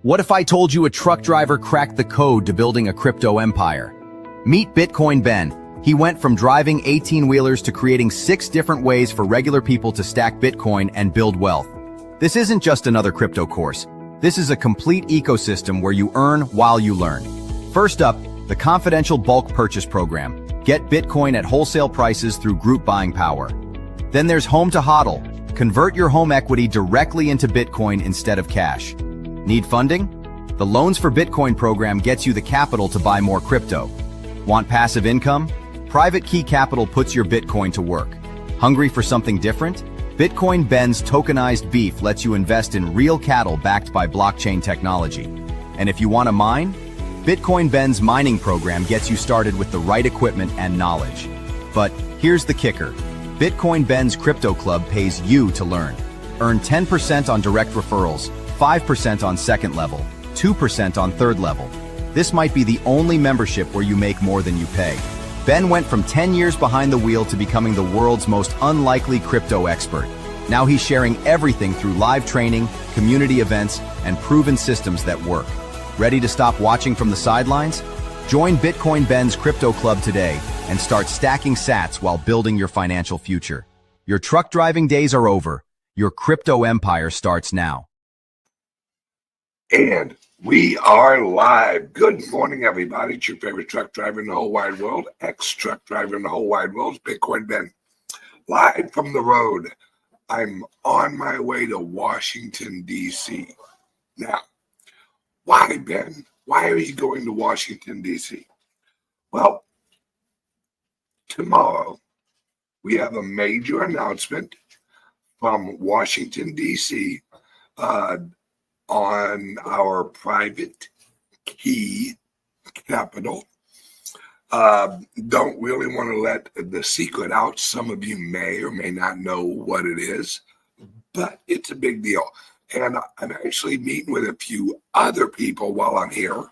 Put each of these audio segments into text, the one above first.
What if I told you a truck driver cracked the code to building a crypto empire? Meet Bitcoin Ben. He went from driving 18-wheelers to creating 6 different ways for regular people to stack Bitcoin and build wealth. This isn't just another crypto course. This is a complete ecosystem where you earn while you learn. First up, the confidential bulk purchase program. Get Bitcoin at wholesale prices through group buying power. Then there's Home to HODL. Convert your home equity directly into Bitcoin instead of cash. Need funding? The Loans for Bitcoin program gets you the capital to buy more crypto. Want passive income? Private Key Capital puts your Bitcoin to work. Hungry for something different? Bitcoin Ben's tokenized beef lets you invest in real cattle backed by blockchain technology. And if you want to mine? Bitcoin Ben's mining program gets you started with the right equipment and knowledge. But here's the kicker. Bitcoin Ben's Crypto Club pays you to learn. Earn 10% on direct referrals, 5% on second level, 2% on third level. This might be the only membership where you make more than you pay. Ben went from 10 years behind the wheel to becoming the world's most unlikely crypto expert. Now he's sharing everything through live training, community events, and proven systems that work. Ready to stop watching from the sidelines? Join Bitcoin Ben's Crypto Club today and start stacking sats while building your financial future. Your truck driving days are over. Your crypto empire starts now. And we are live. Good morning, everybody. It's your favorite truck driver in the whole wide world, ex-truck driver in the whole wide world, Bitcoin Ben. Live from the road. I'm on my way to Washington, D.C. Now, why, Ben? Why are you going to Washington, D.C.? Well, tomorrow we have a major announcement from Washington, D.C. On our private key capital. Don't really want to let the secret out. Some of you may or may not know what it is, but it's a big deal. And I'm actually meeting with a few other people while I'm here.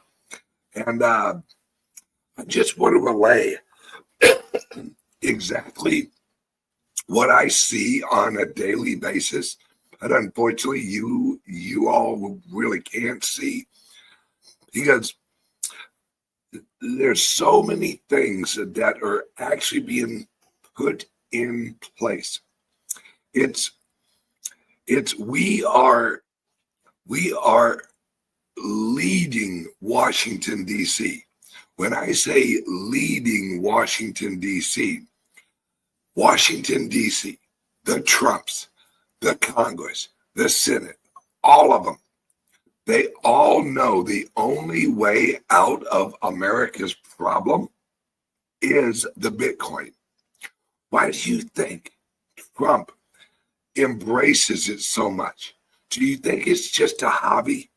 And I just want to relay exactly what I see on a daily basis. But unfortunately, you all really can't see, because there's so many things that are actually being put in place. We are leading Washington, D.C. When I say leading Washington, D.C., the Trumps, the Congress, the Senate, all of them, they all know the only way out of America's problem is the Bitcoin. Why do you think Trump embraces it so much? Do you think it's just a hobby?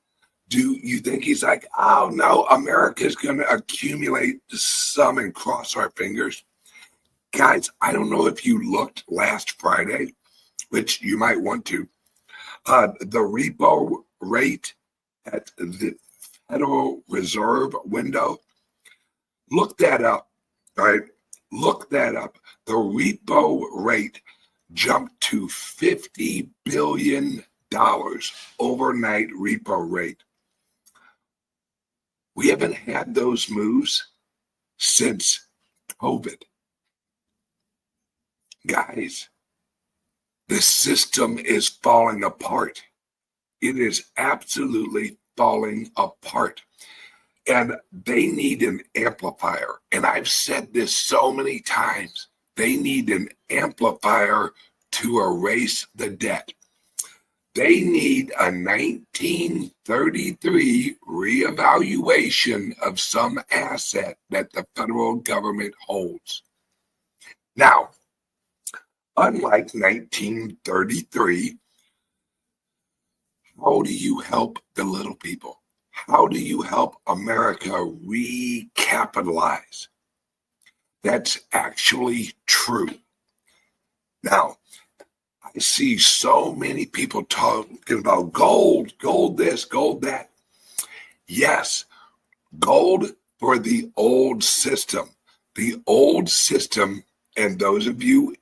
Do you think he's like, oh no, America's going to accumulate some and cross our fingers? Guys, I don't know if you looked last Friday, which you might want to. The repo rate at the Federal Reserve window, look that up, right? Look that up. The repo rate jumped to $50 billion overnight repo rate. We haven't had those moves since COVID. Guys, the system is falling apart. It is absolutely falling apart. And they need an amplifier. And I've said this so many times. They need an amplifier to erase the debt. They need a 1933 reevaluation of some asset that the federal government holds. Now, unlike 1933, how do you help the little people? How do you help America recapitalize? That's actually true. Now, I see so many people talking about gold this, gold that. Yes, gold for the old system. The old system, and those of you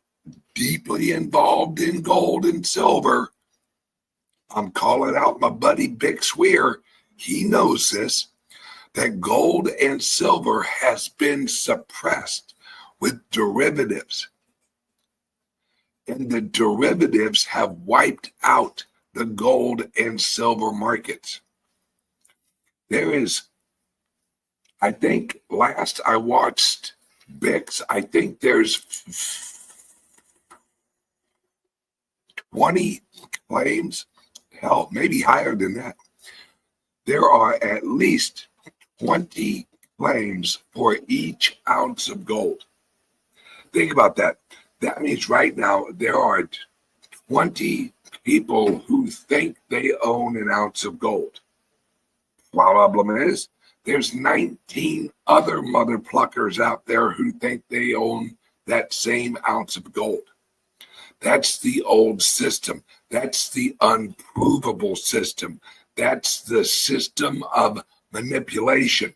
deeply involved in gold and silver, I'm calling out my buddy Big Swear. he knows this, that gold and silver has been suppressed with derivatives. And the derivatives have wiped out the gold and silver markets. There is, I think last I watched BIX, I think there's 20 claims, hell, maybe higher than that. There are at least 20 claims for each ounce of gold. Think about that. That means right now there are 20 people who think they own an ounce of gold. Problem is, there's 19 other mother pluckers out there who think they own that same ounce of gold. That's the old system. That's the unprovable system. That's the system of manipulation.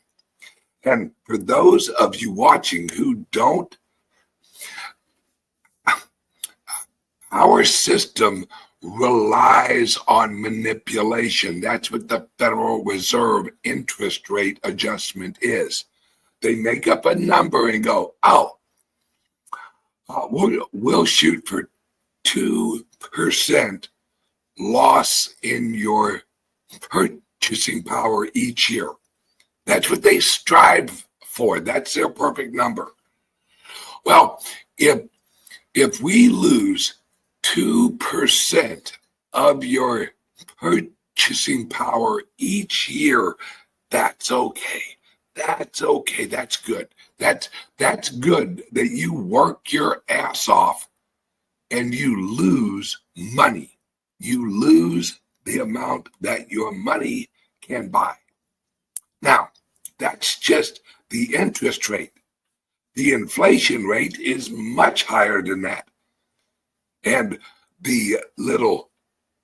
And for those of you watching who don't, our system relies on manipulation. That's what the Federal Reserve interest rate adjustment is. They make up a number and go, we'll shoot for 2% loss in your purchasing power each year. That's what they strive for. That's their perfect number. Well, if we lose 2% of your purchasing power each year, that's okay. That's okay. That's good. That's good that you work your ass off and you lose money. You lose the amount that your money can buy. Now, that's just the interest rate. The inflation rate is much higher than that. And the little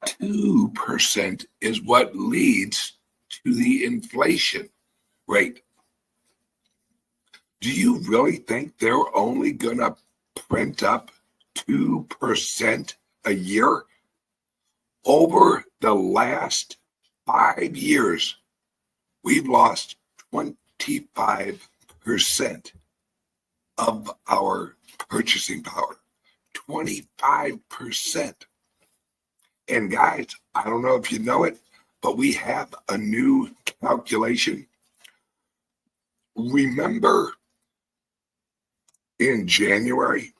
2% is what leads to the inflation rate. Do you really think they're only going to print up 2% a year? Over the last 5 years, we've lost 25% of our purchasing power. 25%. And guys, I don't know if you know it, but we have a new calculation. Remember in January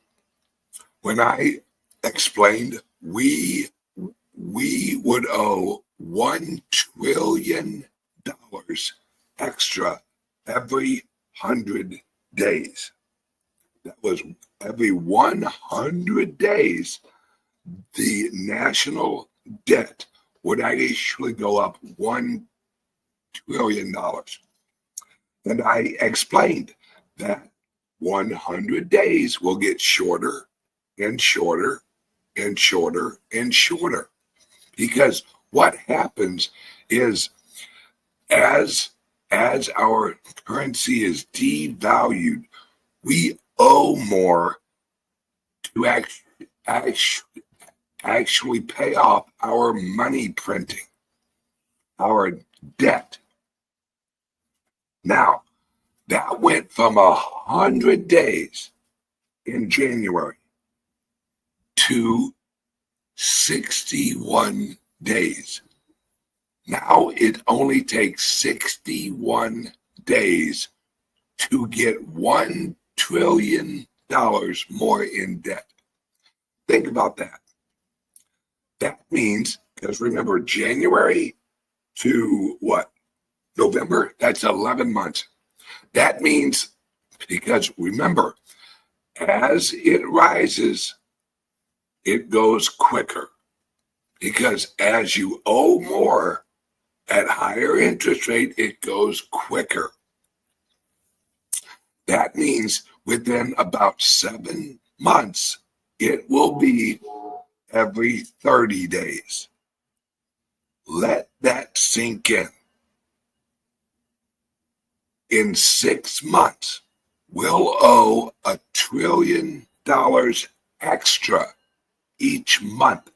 when I explained we would owe $1 trillion extra every 100 days. That was every 100 days, the national debt would actually go up $1 trillion. And I explained that 100 days will get shorter and shorter and shorter and shorter. Because what happens is as our currency is devalued, we owe more to actually pay off our money printing, our debt. Now, that went from 100 days in January to 61 days. Now it only takes 61 days to get $1 trillion more in debt. Think about that. That means, because remember, January to what? November? That's 11 months. That means, because remember, as it rises, it goes quicker. Because as you owe more at higher interest rate, it goes quicker. That means within about 7 months, it will be every 30 days. Let that sink in. In 6 months, we'll owe $1 trillion extra each month.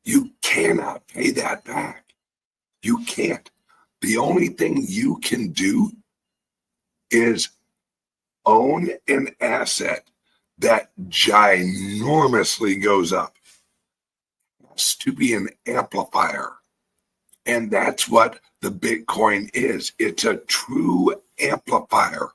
You cannot pay that back. You can't. The only thing you can do is own an asset that ginormously goes up. It has to be an amplifier. And that's what the Bitcoin is. It's a true amplifier,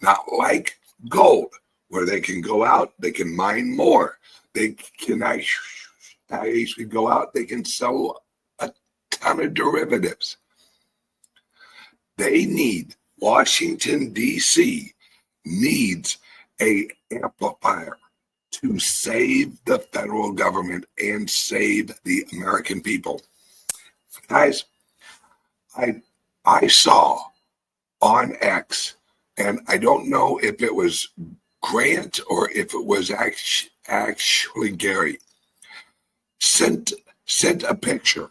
not like gold, where they can go out, they can mine more. They can actually go out, they can sell a ton of derivatives. Washington, D.C. needs an amplifier to save the federal government and save the American people. Guys, I saw on X, and I don't know if it was Grant or if it was actually Gary, sent a picture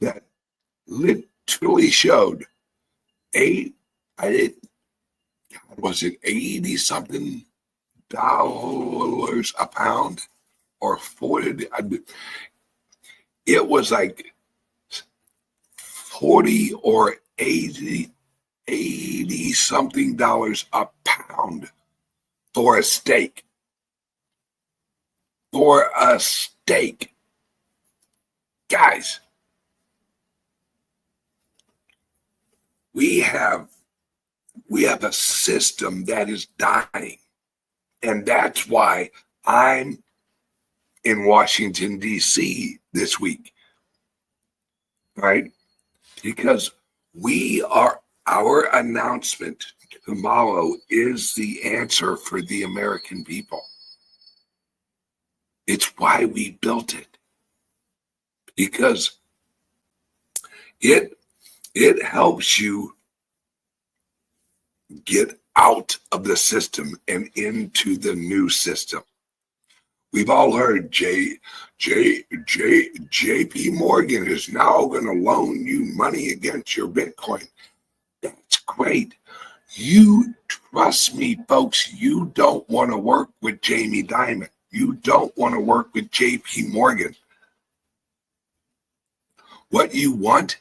that literally showed was it $80-something a pound or 40? It was like 40 or 80 something dollars a pound for a steak. For a steak. Guys, we have a system that is dying. And that's why I'm in Washington, D.C. this week. Right? Because our announcement tomorrow is the answer for the American people. It's why we built it. Because it helps you get out of the system and into the new system. We've all heard JP Morgan is now going to loan you money against your Bitcoin. That's great. You trust me, folks, you don't want to work with Jamie Dimon. You don't want to work with JP Morgan. What you want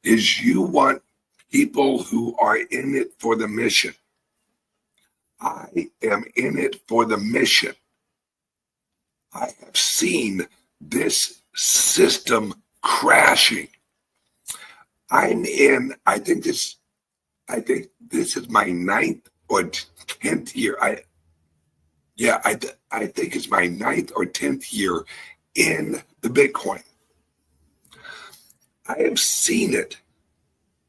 is you want people who are in it for the mission. I am in it for the mission. I have seen this system crashing. I think this is my 9th or 10th year. I think it's my 9th or 10th year in the Bitcoin. I have seen it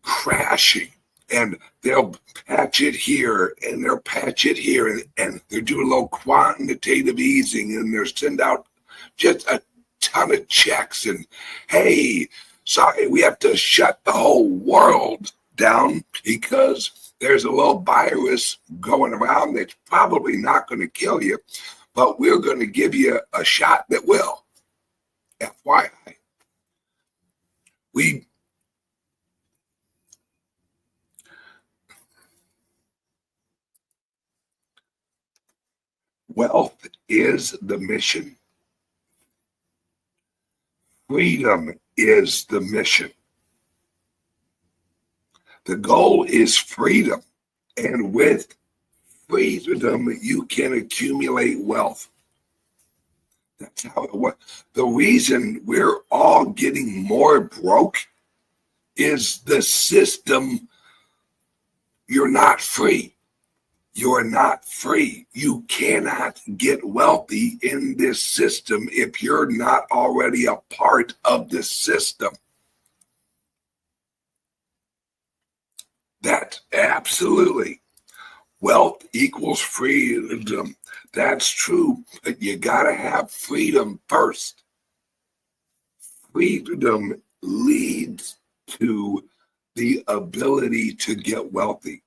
crashing, and they'll patch it here and they'll patch it here, and they're doing a little quantitative easing, and they're send out just a ton of checks, and hey, sorry, we have to shut the whole world down because there's a little virus going around that's probably not going to kill you, but we're going to give you a shot that will. FYI. Wealth is the mission. Freedom is the mission. The goal is freedom. And with freedom, you can accumulate wealth. That's how it works. The reason we're all getting more broke is the system. You're not free. You're not free. You cannot get wealthy in this system if you're not already a part of the system. That absolutely. Wealth equals freedom. That's true, but you gotta have freedom first. Freedom leads to the ability to get wealthy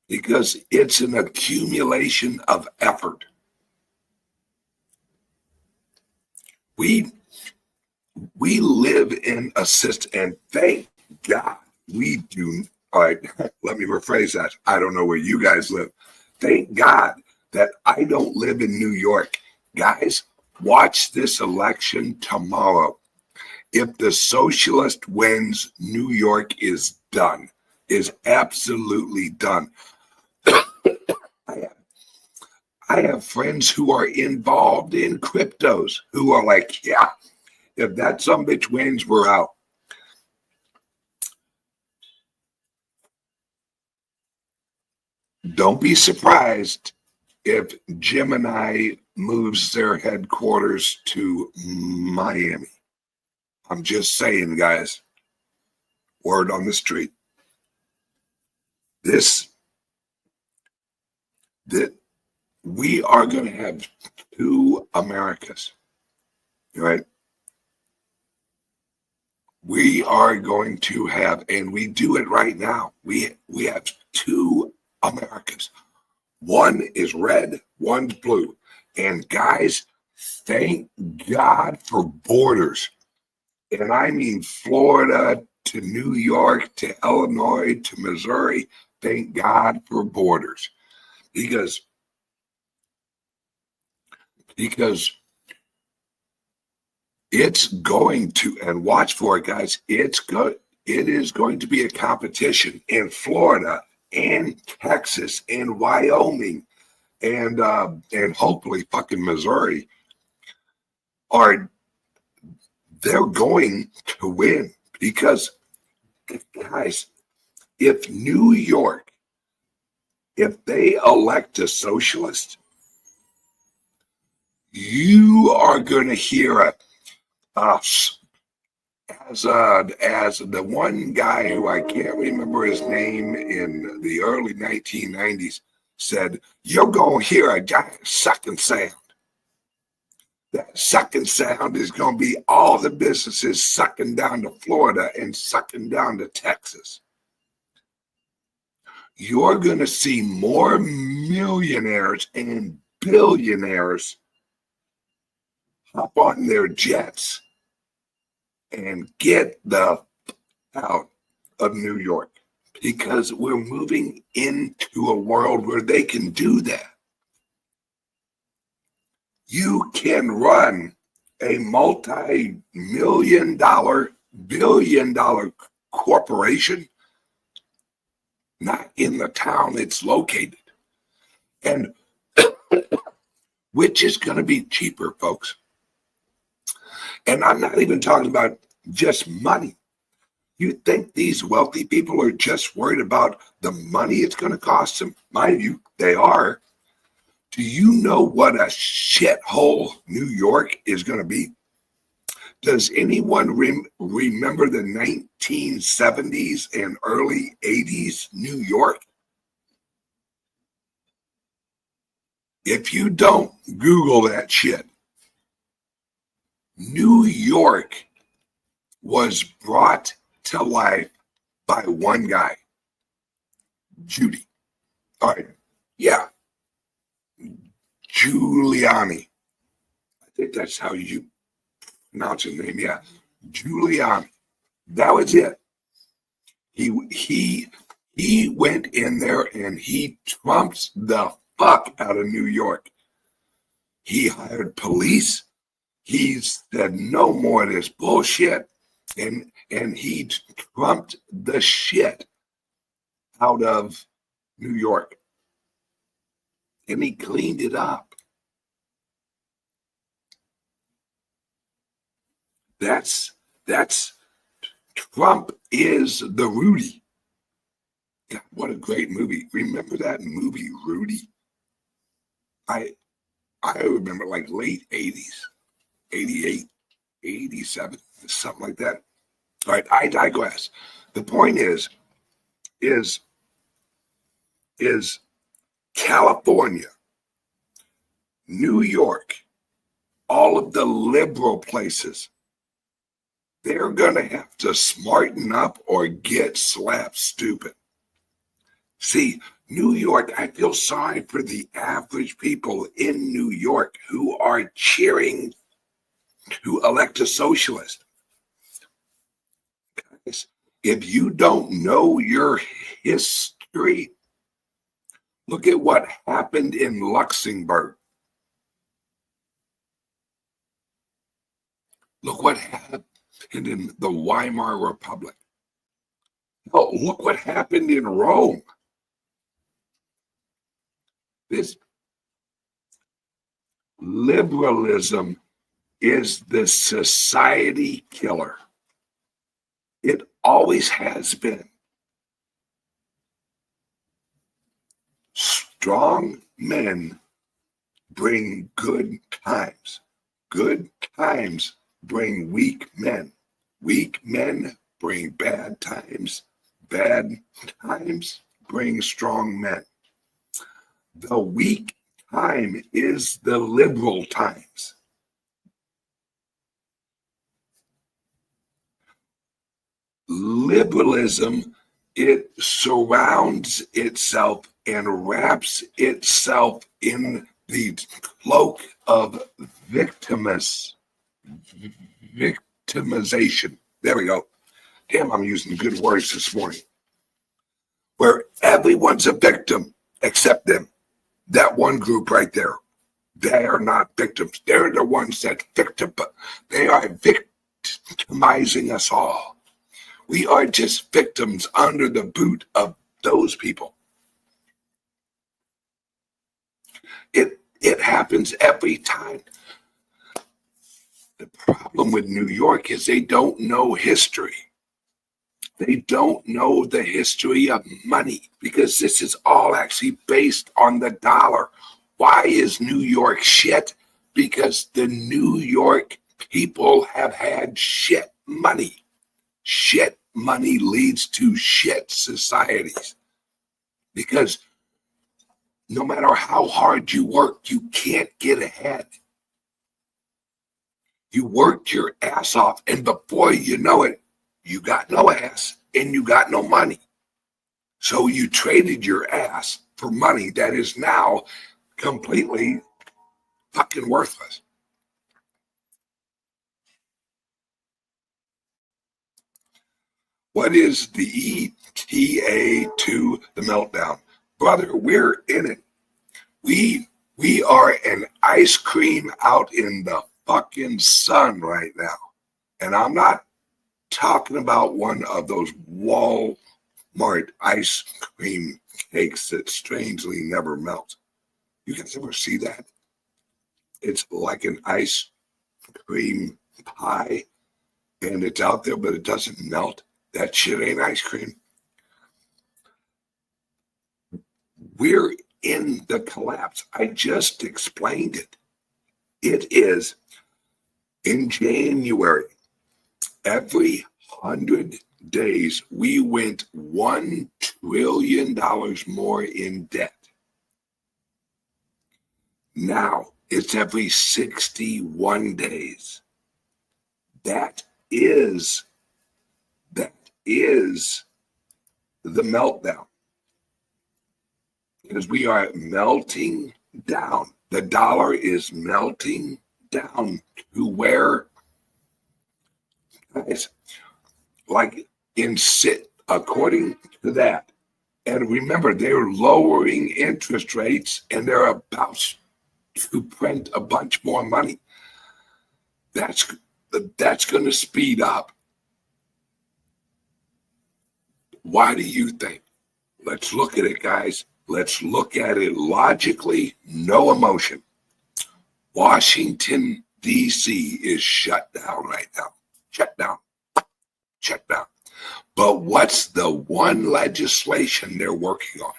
because it's an accumulation of effort. We live in a system, and thank God we do. All right, let me rephrase that. I don't know where you guys live. Thank God that I don't live in New York. Guys, watch this election tomorrow. If the socialist wins, New York is done, is absolutely done. I have friends who are involved in cryptos who are like, yeah, if that sumbitch wins, we're out. Don't be surprised if Gemini moves their headquarters to Miami. I'm just saying, guys. Word on the street. That we are going to have two Americas, right? We are going to have, and we do it right now. We have two Americas. One is red, one's blue. And guys, thank God for borders. And I mean Florida to New York to Illinois to Missouri. Thank God for borders. Because it's going to, and watch for it, guys, it is going to be a competition in Florida and Texas and Wyoming and hopefully fucking Missouri. They're going to win because, guys, if New York, if they elect a socialist, you are going to hear us as the one guy who I can't remember his name in the early 1990s said, you're going to hear a giant sucking sound. That sucking sound is going to be all the businesses sucking down to Florida and sucking down to Texas. You're going to see more millionaires and billionaires hop on their jets and get the out of New York because we're moving into a world where they can do that. You can run a multi-million dollar, billion-dollar corporation not in the town it's located. And which is going to be cheaper, folks. And I'm not even talking about just money. You think these wealthy people are just worried about the money it's going to cost them? Mind you, they are. Do you know what a shithole New York is going to be? Does anyone remember the 1970s and early 80s New York? If you don't, Google that shit. New York was brought to life by one guy, Judy. All right, yeah, Giuliani. I think that's how you pronounce his name. Yeah, Giuliani. That was it. He went in there and he trumps the fuck out of New York. He hired police. He said no more of this bullshit, and he trumped the shit out of New York, and he cleaned it up. That's Trump is the Rudy. God, what a great movie! Remember that movie, Rudy? I remember like late 80s. 88, 87, something like that. All right, I digress. The point is California, New York, all of the liberal places, they're going to have to smarten up or get slapped stupid. See, New York, I feel sorry for the average people in New York who are cheering to elect a socialist. Guys, if you don't know your history, look at what happened in Luxembourg. Look what happened. and in the Weimar Republic. Oh, look what happened in Rome. This liberalism is the society killer. It always has been. Strong men bring good times. Good times bring weak men. Weak men bring bad times. Bad times bring strong men. The weak time is the liberal times. Liberalism, it surrounds itself and wraps itself in the cloak of victimization. There we go. Damn, I'm using good words this morning. Where everyone's a victim except them. That one group right there. They are not victims. They're the ones that they are victimizing us all. We are just victims under the boot of those people. It happens every time. The problem with New York is they don't know history. They don't know the history of money because this is all actually based on the dollar. Why is New York shit? Because the New York people have had shit money. Shit money leads to shit societies. Because no matter how hard you work, you can't get ahead. You worked your ass off, and before you know it, you got no ass and you got no money. So you traded your ass for money that is now completely fucking worthless. What is the ETA to the meltdown? Brother, we're in it. We are an ice cream out in the fucking sun right now. And I'm not talking about one of those Walmart ice cream cakes that strangely never melt. You guys ever see that? It's like an ice cream pie and it's out there, but it doesn't melt. That shit ain't ice cream. We're in the collapse. I just explained it. It is in January. Every 100 days, we went $1 trillion more in debt. Now it's every 61 days. That is the meltdown. Because we are melting down. The dollar is melting down to where, guys, like according to that. And remember, they're lowering interest rates and they're about to print a bunch more money. That's going to speed up. Why do you think? Let's look at it, guys. Let's look at it logically, no emotion. Washington, D.C. is shut down right now. Shut down. Shut down. But what's the one legislation they're working on?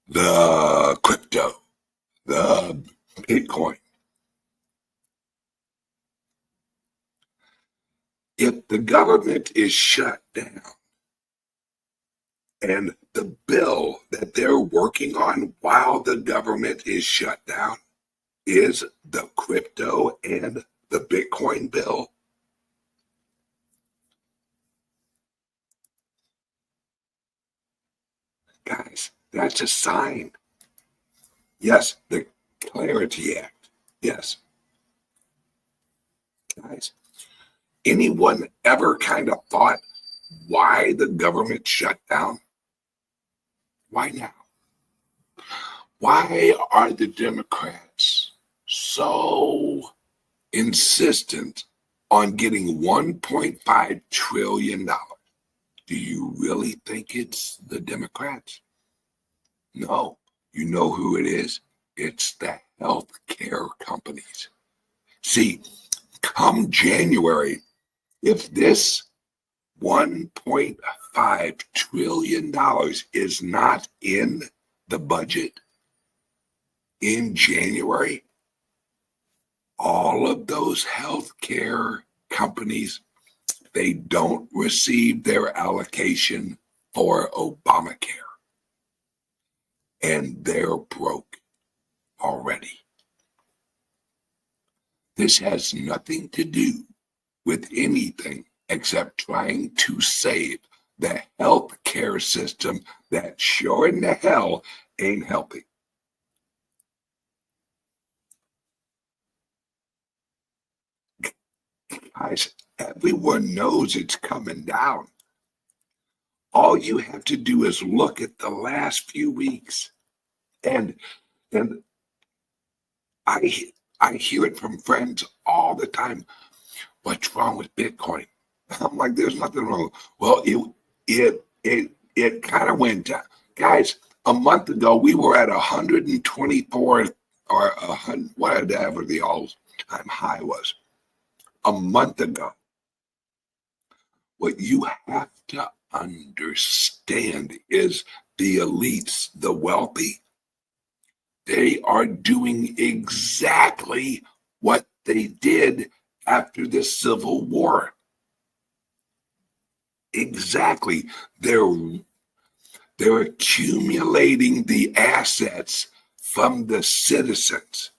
The crypto, the Bitcoin. If the government is shut down, and the bill that they're working on while the government is shut down is the crypto and the Bitcoin bill. Guys, that's a sign. Yes, the Clarity Act. Yes. Guys, anyone ever kind of thought why the government shut down? Why now? Why are the Democrats so insistent on getting $1.5 trillion. Do you really think it's the Democrats? No. You know who it is? It's the health care companies. See, come January, if this $1.5 trillion is not in the budget in January, all of those healthcare companies, they don't receive their allocation for Obamacare. And they're broke already. This has nothing to do with anything except trying to save the healthcare system that sure in the hell ain't healthy. Guys, everyone knows it's coming down. All you have to do is look at the last few weeks. And I hear it from friends all the time. What's wrong with Bitcoin? I'm like, there's nothing wrong. Well, it kind of went down. Guys, a month ago, we were at 124 or 100, whatever the all-time high was. A month ago. What you have to understand is the elites, the wealthy, they are doing exactly what they did after the Civil War. Exactly. They're accumulating the assets from the citizens.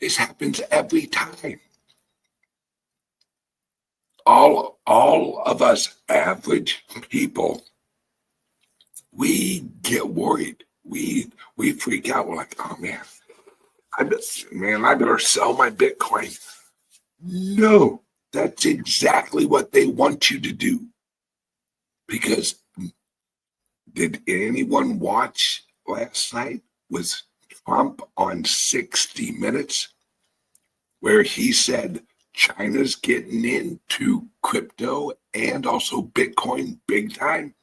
This happens every time. All of us average people, we get worried. We freak out. We're like, oh man, I better sell my Bitcoin. No, that's exactly what they want you to do. Because did anyone watch last night? Was Trump on 60 Minutes, where he said China's getting into crypto and also Bitcoin big time?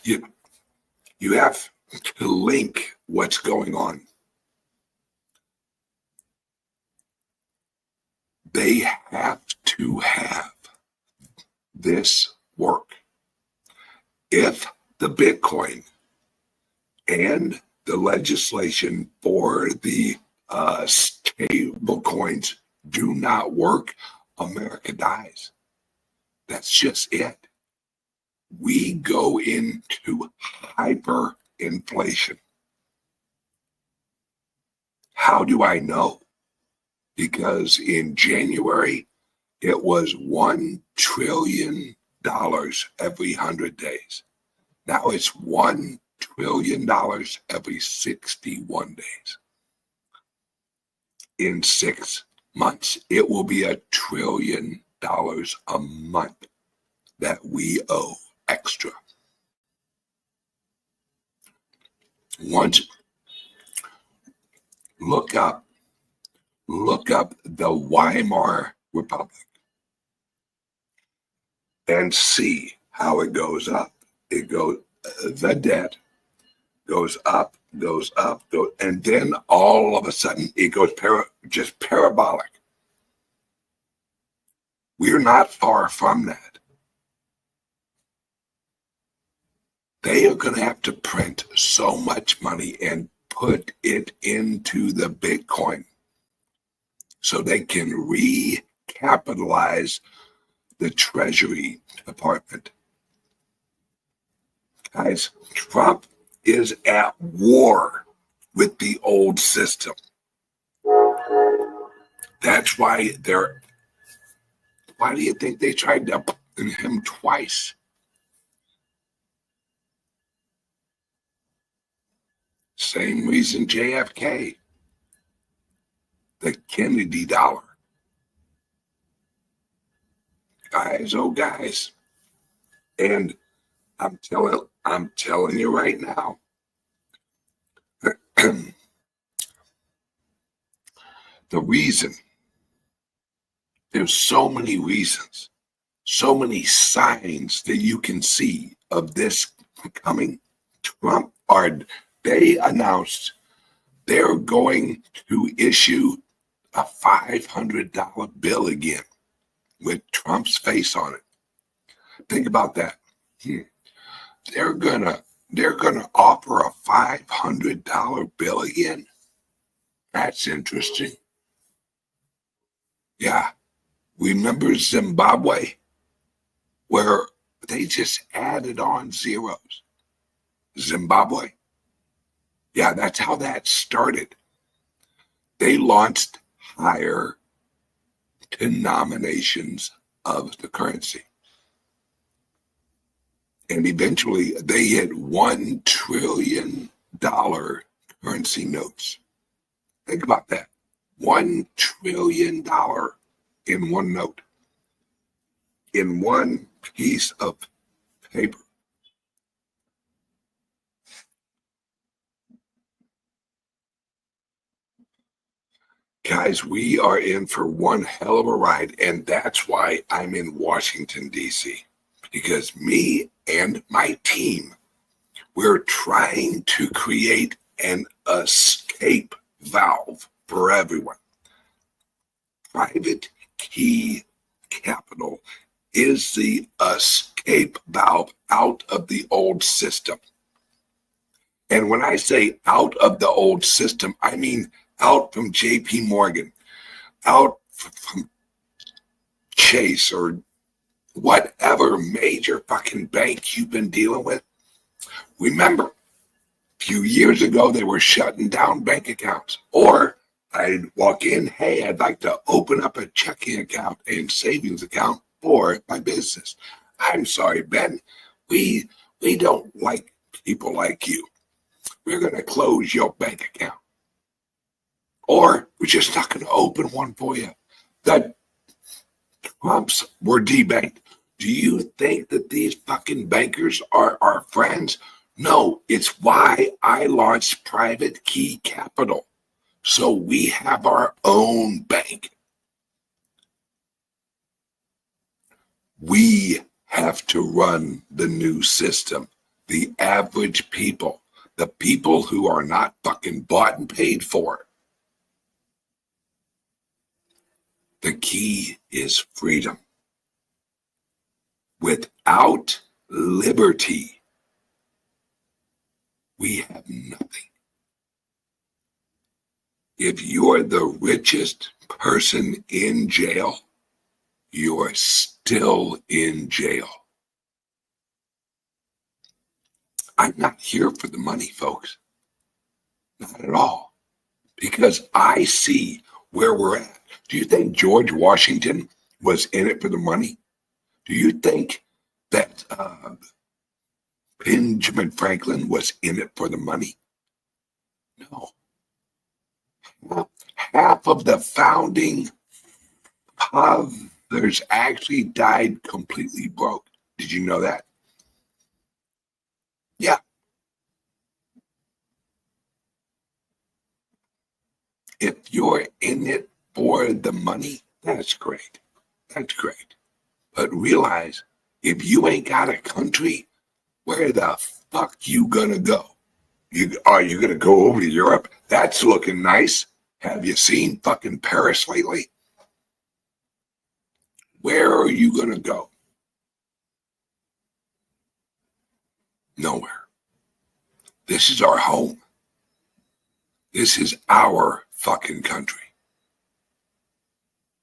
You have to link what's going on. They have to have this work. If the Bitcoin and the legislation for the stable coins do not work, America dies. That's just it. We go into hyperinflation. How do I know? Because in January, it was $1 trillion every 100 days. Now it's $1 trillion every 61 days. In 6 months, it will be $1 trillion a month that we owe extra. Once, look up the Weimar Republic and see how it goes up. It goes, the debt goes up, and then all of a sudden it goes just parabolic. We're not far from that. They are going to have to print so much money and put it into the Bitcoin so they can recapitalize the Treasury Department. Guys, Trump is at war with the old system. That's why why do you think they tried to put him twice? Same reason JFK, the Kennedy dollar. Guys, oh guys. And I'm telling you right now, The reason, there's so many reasons, so many signs that you can see of this coming. Trump, they announced they're going to issue a $500 bill again with Trump's face on it. Think about that. They're gonna offer a $500 bill again. That's interesting. Yeah. Remember Zimbabwe, where they just added on zeros? Zimbabwe. Yeah, that's how that started. They launched higher denominations of the currency. And eventually they hit $1 trillion currency notes. Think about that. $1 trillion in one note, in one piece of paper. Guys, we are in for one hell of a ride, and that's why I'm in Washington, D.C., because me and my team, we're trying to create an escape valve for everyone. Private key capital is the escape valve out of the old system. And when I say out of the old system, I mean out from JP Morgan, out from Chase, or whatever major fucking bank you've been dealing with. Remember, a few years ago, they were shutting down bank accounts. Or I'd walk in, hey, I'd like to open up a checking account and savings account for my business. I'm sorry, Ben, we don't like people like you. We're going to close your bank account. Or we're just not going to open one for you. The Trumps were debanked. Do you think that these fucking bankers are our friends? No, it's why I launched Private Key Capital. So we have our own bank. We have to run the new system. The average people, the people who are not fucking bought and paid for. The key is freedom. Without liberty, we have nothing. If you're the richest person in jail, you're still in jail. I'm not here for the money, folks. Not at all. Because I see where we're at. Do you think George Washington was in it for the money? Do you think that Benjamin Franklin was in it for the money? No. Half of the founding fathers actually died completely broke. Did you know that? Yeah. If you're in it for the money, that's great. That's great. But realize, if you ain't got a country, where the fuck you gonna go? Are you gonna go over to Europe? That's looking nice. Have you seen fucking Paris lately? Where are you gonna go? Nowhere. This is our home. This is our fucking country.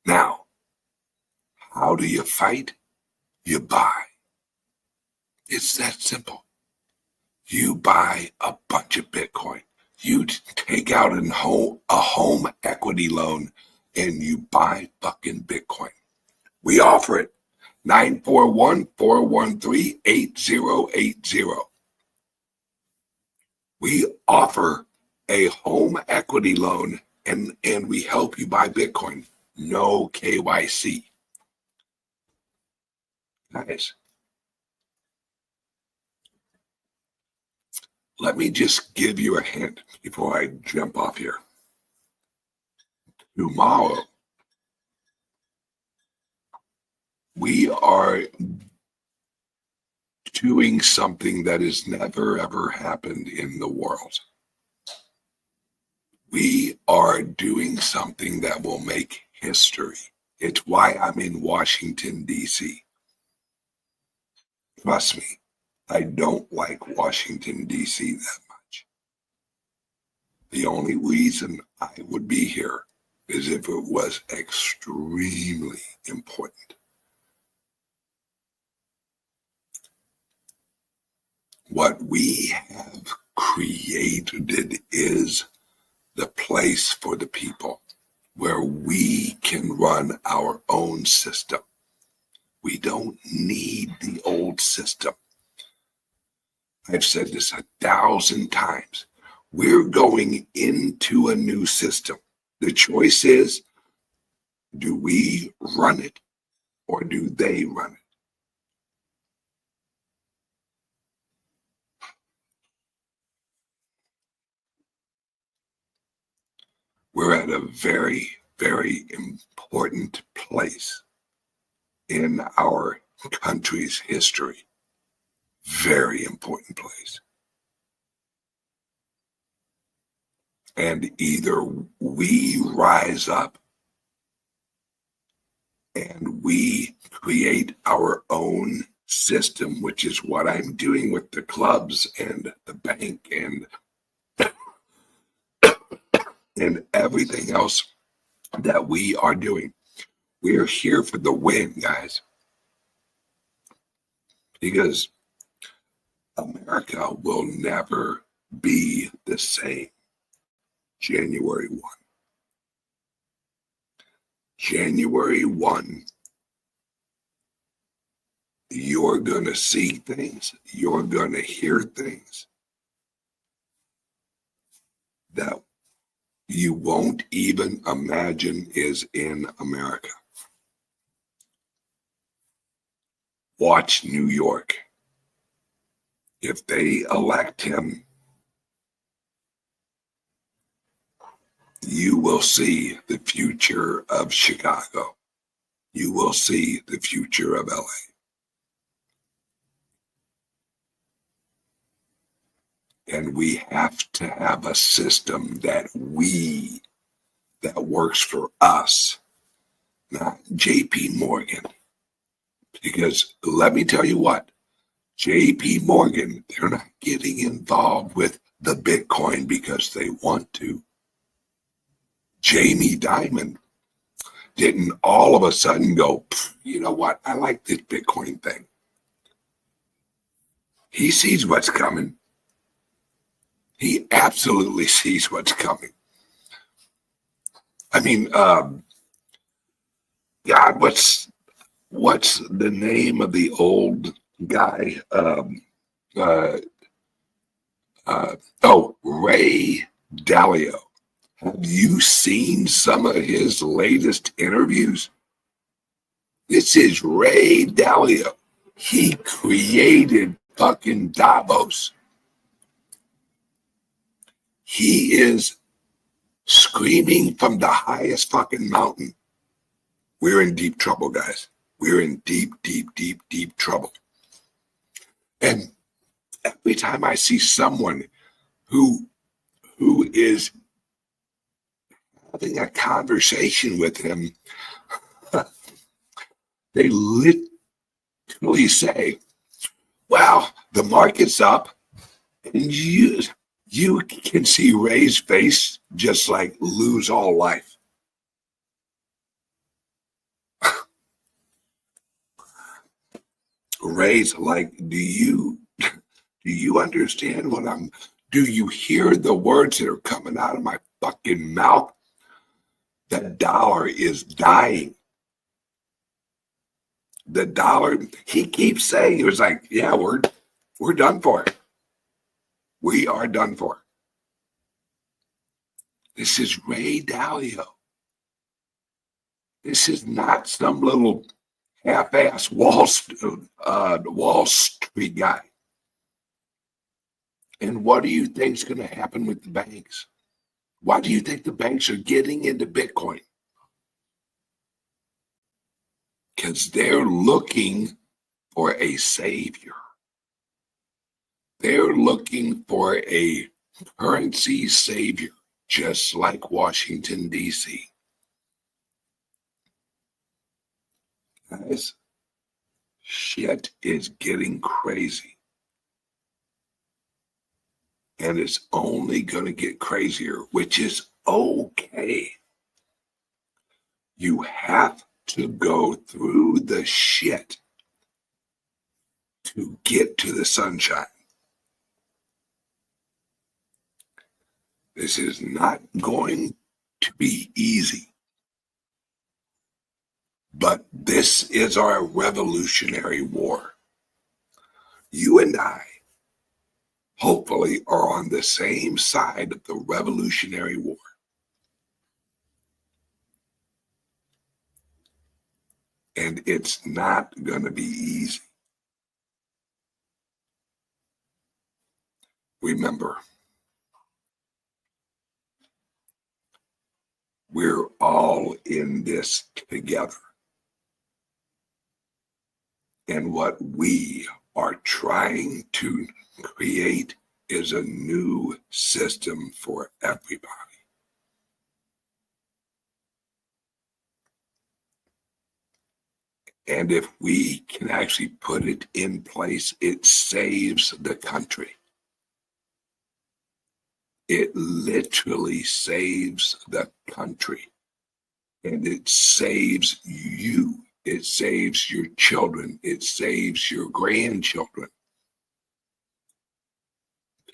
Now, how do you fight? You buy. It's that simple. You buy a bunch of Bitcoin. You take out a home equity loan and you buy fucking Bitcoin. We offer it. 941-413-8080. We offer a home equity loan and we help you buy Bitcoin. No KYC. Guys, Let me just give you a hint before I jump off here. Tomorrow, we are doing something that has never, ever happened in the world. We are doing something that will make history. It's why I'm in Washington, D.C. Trust me, I don't like Washington, D.C. that much. The only reason I would be here is if it was extremely important. What we have created is the place for the people where we can run our own system. We don't need the old system. I've said this 1,000 times. We're going into a new system. The choice is, do we run it or do they run it? We're at a very, very important place in our country's history. Very important place. And either we rise up and we create our own system, which is what I'm doing with the clubs and the bank and everything else that we are doing. We're here for the win, guys. Because America will never be the same January 1. January 1, you're going to see things, you're going to hear things that you won't even imagine is in America. Watch New York. If they elect him, you will see the future of Chicago. You will see the future of LA. And we have to have a system that works for us, not JP Morgan. Because let me tell you what, JP Morgan, they're not getting involved with the Bitcoin because they want to. Jamie Dimon didn't all of a sudden go, you know what, I like this Bitcoin thing. He sees what's coming. He absolutely sees what's coming. I mean, God, what's the name of the old guy? Ray Dalio. Have you seen some of his latest interviews? This is Ray Dalio. He created fucking Davos. He is screaming from the highest fucking mountain. We're in deep trouble, guys. We're in deep, deep, deep, deep trouble. And every time I see someone who is having a conversation with him, they literally say, wow, the market's up. And you can see Ray's face just like lose all life. Ray's like, do you understand do you hear the words that are coming out of my fucking mouth? The dollar is dying. The dollar, he keeps saying, he was like, yeah, we're done for. We are done for. This is Ray Dalio. This is not some little half-ass Wall Street guy. And what do you think is going to happen with the banks? Why do you think the banks are getting into Bitcoin? Because they're looking for a savior. They're looking for a currency savior, just like Washington, D.C. Guys, shit is getting crazy. And it's only going to get crazier, which is okay. You have to go through the shit to get to the sunshine. This is not going to be easy. But this is our revolutionary war. You and I, hopefully, are on the same side of the revolutionary war. And it's not going to be easy. Remember, we're all in this together. And what we are trying to create is a new system for everybody. And if we can actually put it in place, it saves the country. It literally saves the country. And it saves you. It saves your children. It saves your grandchildren.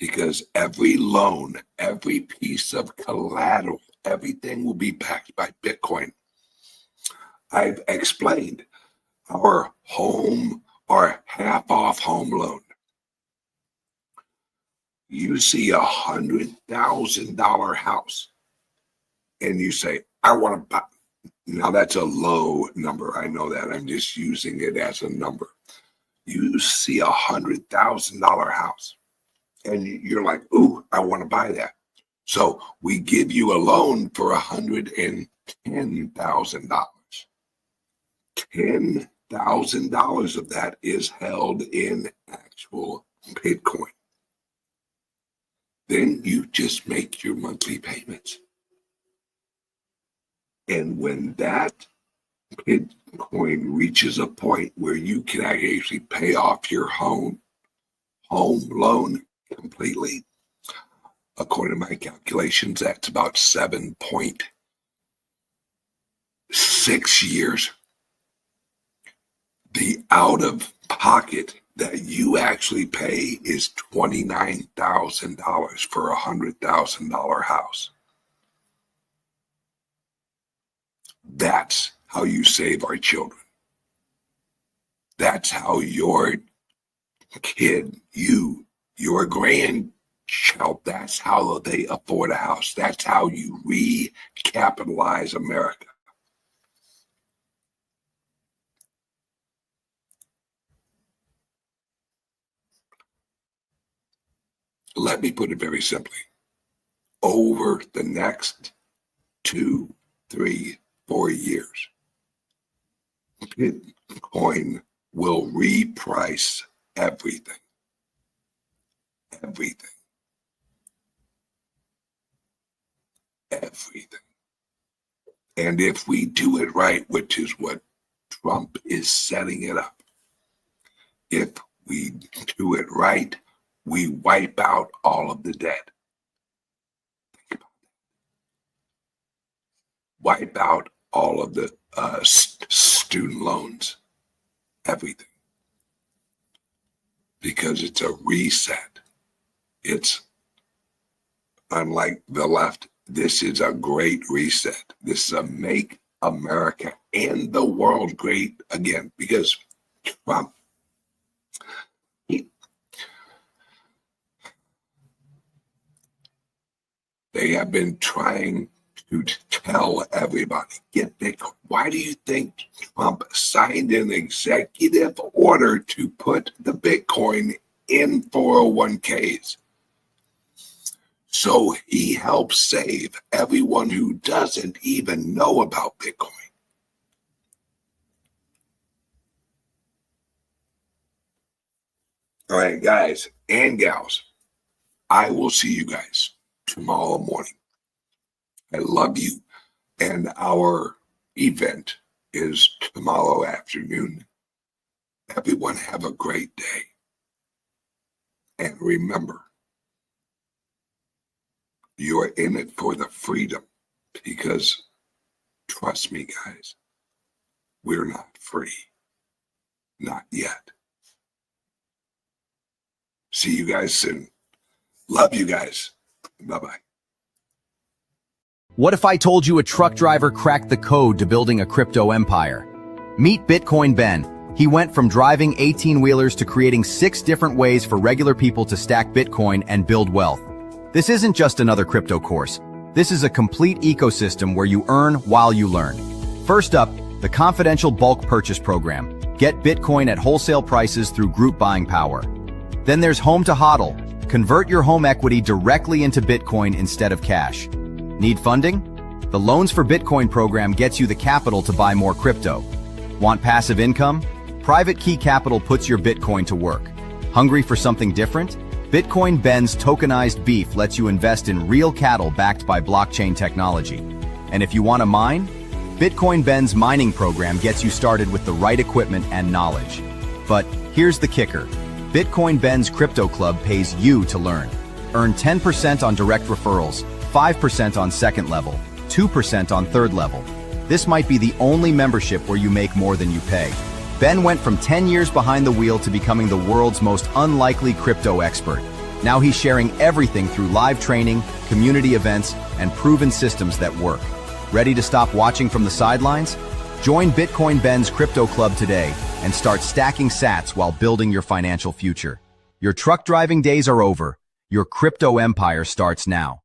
Because every loan, every piece of collateral, everything will be backed by Bitcoin. I've explained our home, our half-off home loan. You see $100,000 house and you say, I want to buy. Now that's a low number. I know that. I'm just using it as a number. You see $100,000 house and you're like, ooh, I want to buy that. So we give you a loan for $110,000. $10,000 of that is held in actual Bitcoin. Then you just make your monthly payments. And when that Bitcoin reaches a point where you can actually pay off your home loan completely, according to my calculations, that's about 7.6 years. The out of pocket that you actually pay is $29,000 for a $100,000 house. That's how you save our children. That's how your kid, your grandchild, that's how they afford a house. That's how you recapitalize America. Let me put it very simply. Over the next 2, 3, 4 years, Bitcoin will reprice everything. Everything. Everything. And if we do it right, which is what Trump is setting it up, if we do it right, we wipe out all of the debt. Think about that. Wipe out all of the student loans, everything. Because it's a reset. It's unlike the left. This is a great reset. This is a make America and the world great again. Because Trump, they have been trying to tell everybody, get Bitcoin. Why do you think Trump signed an executive order to put the Bitcoin in 401ks? So he helps save everyone who doesn't even know about Bitcoin. All right, guys and gals, I will see you guys tomorrow morning. I love you. And our event is tomorrow afternoon. Everyone have a great day. And remember, you're in it for the freedom, because trust me, guys, we're not free. Not yet. See you guys soon. Love you guys. Bye-bye. What if I told you a truck driver cracked the code to building a crypto empire? Meet Bitcoin Ben. He went from driving 18-wheelers to creating 6 different ways for regular people to stack Bitcoin and build wealth. This isn't just another crypto course. This is a complete ecosystem where you earn while you learn. First up, the confidential bulk purchase program. Get Bitcoin at wholesale prices through group buying power. Then there's Home to HODL. Convert your home equity directly into Bitcoin instead of cash. Need funding? The Loans for Bitcoin program gets you the capital to buy more crypto. Want passive income? Private Key Capital puts your Bitcoin to work. Hungry for something different? Bitcoin Ben's tokenized beef lets you invest in real cattle backed by blockchain technology. And if you want to mine? Bitcoin Ben's mining program gets you started with the right equipment and knowledge. But here's the kicker. Bitcoin Ben's Crypto Club pays you to learn. Earn 10% on direct referrals, 5% on second level, 2% on third level. This might be the only membership where you make more than you pay. Ben went from 10 years behind the wheel to becoming the world's most unlikely crypto expert. Now he's sharing everything through live training, community events, and proven systems that work. Ready to stop watching from the sidelines? Join Bitcoin Ben's Crypto Club today and start stacking sats while building your financial future. Your truck driving days are over. Your crypto empire starts now.